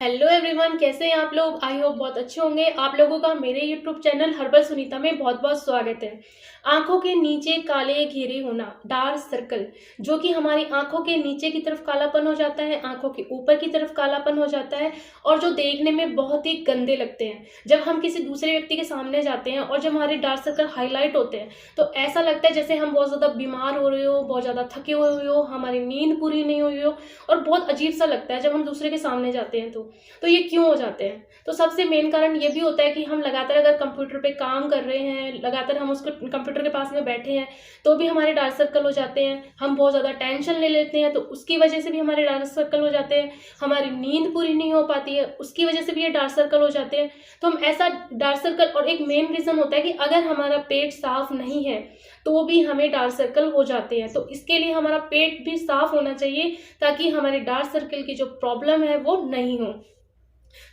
Hello everyone, कैसे हैं आप लोग। आई होप बहुत अच्छे होंगे। आप लोगों का मेरे यूट्यूब चैनल हर्बल सुनीता में बहुत बहुत स्वागत है। आंखों के नीचे काले घेरे होना, डार्क सर्कल, जो कि हमारी आंखों के नीचे की तरफ कालापन हो जाता है, आंखों के ऊपर की तरफ कालापन हो जाता है और जो देखने में बहुत ही गंदे लगते हैं। जब हम किसी दूसरे व्यक्ति के सामने जाते हैं और जब हमारे डार्क सर्कल हाईलाइट होते हैं तो ऐसा लगता है जैसे हम बहुत ज़्यादा बीमार हो रहे हो, बहुत ज़्यादा थके हुए हो, हमारी नींद पूरी नहीं हुई हो और बहुत अजीब सा लगता है जब हम दूसरे के सामने जाते हैं। तो ये क्यों हो जाते हैं? तो सबसे मेन कारण ये भी होता है कि हम लगातार अगर कंप्यूटर पे काम कर रहे हैं, लगातार हम उसको कंप्यूटर के पास में बैठे हैं तो भी हमारे डार्क सर्कल हो जाते हैं। हम बहुत ज़्यादा टेंशन ले लेते हैं तो उसकी वजह से भी हमारे डार्क सर्कल हो जाते हैं। हमारी नींद पूरी नहीं हो पाती है, उसकी वजह से भी ये डार्क सर्कल हो जाते हैं। तो हम ऐसा डार्क सर्कल, और एक मेन रीज़न होता है कि अगर हमारा पेट साफ नहीं है तो भी हमें डार्क सर्कल हो जाते हैं। तो इसके लिए हमारा पेट भी साफ होना चाहिए ताकि हमारे डार्क सर्कल की जो प्रॉब्लम है वो नहीं हो।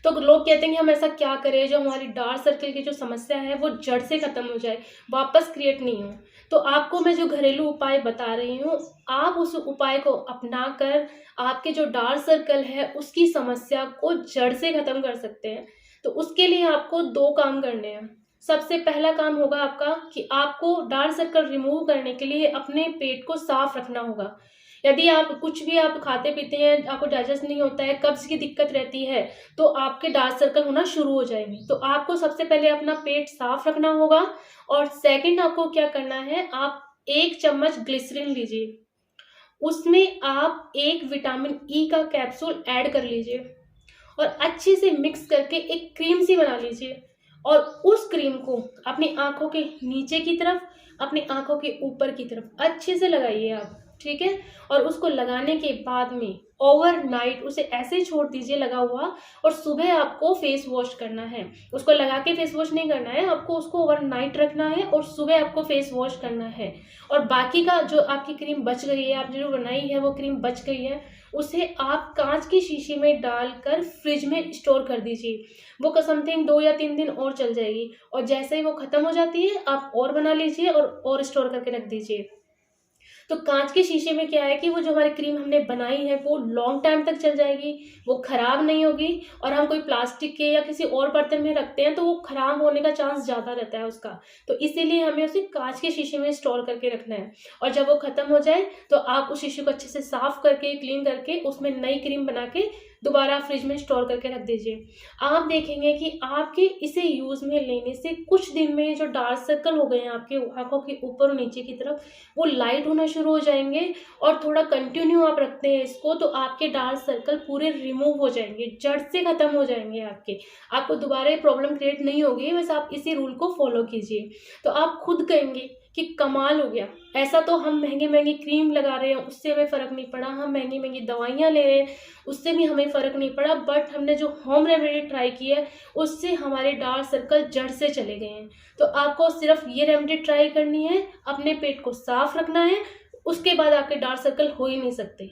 तो लोग कहते हैं कि हम ऐसा क्या करें जो हमारी डार्क सर्कल की जो समस्या है वो जड़ से खत्म हो जाए, वापस क्रिएट नहीं हो। तो आपको मैं जो घरेलू उपाय बता रही हूँ, आप उस उपाय को अपना कर आपके जो डार्क सर्कल है उसकी समस्या को जड़ से खत्म कर सकते हैं। तो उसके लिए आपको दो काम करने हैं। सबसे पहला काम होगा आपका कि आपको डार्क सर्कल रिमूव करने के लिए अपने पेट को साफ रखना होगा। यदि आप कुछ भी आप खाते पीते हैं, आपको डाइजेस्ट नहीं होता है, कब्ज की दिक्कत रहती है, तो आपके डार्क सर्कल होना शुरू हो जाएंगे। तो आपको सबसे पहले अपना पेट साफ रखना होगा। और सेकंड आपको क्या करना है, आप 1 चम्मच ग्लिसरीन लीजिए, उसमें आप एक विटामिन ई का कैप्सूल ऐड कर लीजिए और अच्छे से मिक्स करके एक क्रीम सी बना लीजिए। और उस क्रीम को अपनी आंखों के नीचे की तरफ, अपनी आंखों के ऊपर की तरफ अच्छे से लगाइए आप, ठीक है। और उसको लगाने के बाद में ओवरनाइट उसे ऐसे छोड़ दीजिए लगा हुआ, और सुबह आपको फेस वॉश करना है। उसको लगा के फेस वॉश नहीं करना है, आपको उसको ओवरनाइट रखना है और सुबह आपको फेस वॉश करना है। और बाकी का जो आपकी क्रीम बच गई है, आपने जो बनाई है वो क्रीम बच गई है, उसे आप कांच की शीशी में डालकर फ्रिज में स्टोर कर दीजिए। वो समथिंग 2 या 3 दिन और चल जाएगी। और जैसे ही वो खत्म हो जाती है आप और बना लीजिए और स्टोर करके रख दीजिए। तो कांच के शीशे में क्या है कि वो जो हमारी क्रीम हमने बनाई है वो लॉन्ग टाइम तक चल जाएगी, वो खराब नहीं होगी। और हम कोई प्लास्टिक के या किसी और बर्तन में रखते हैं तो वो खराब होने का चांस ज़्यादा रहता है उसका। तो इसीलिए हमें उसे कांच के शीशे में स्टोर करके रखना है। और जब वो खत्म हो जाए तो आप उस शीशे को अच्छे से साफ करके, क्लीन करके, उसमें नई क्रीम बना के दोबारा फ्रिज में स्टोर करके रख दीजिए। आप देखेंगे कि आपके इसे यूज़ में लेने से कुछ दिन में जो डार्क सर्कल हो गए हैं आपके आंखों के ऊपर और नीचे की तरफ, वो लाइट होना शुरू हो जाएंगे। और थोड़ा कंटिन्यू आप रखते हैं इसको तो आपके डार्क सर्कल पूरे रिमूव हो जाएंगे, जड़ से खत्म हो जाएंगे आपके। आपको दोबारा ये प्रॉब्लम क्रिएट नहीं होगी, बस आप इसी रूल को फॉलो कीजिए। तो आप खुद कहेंगे कि कमाल हो गया, ऐसा तो हम महंगे महंगे क्रीम लगा रहे हैं उससे हमें फ़र्क नहीं पड़ा, हम महंगी महंगी दवाइयाँ ले रहे हैं उससे भी हमें फ़र्क नहीं पड़ा, बट हमने जो होम रेमेडी ट्राई की है उससे हमारे डार्क सर्कल जड़ से चले गए हैं। तो आपको सिर्फ ये रेमेडी ट्राई करनी है, अपने पेट को साफ रखना है, उसके बाद आपके डार्क सर्कल हो ही नहीं सकते।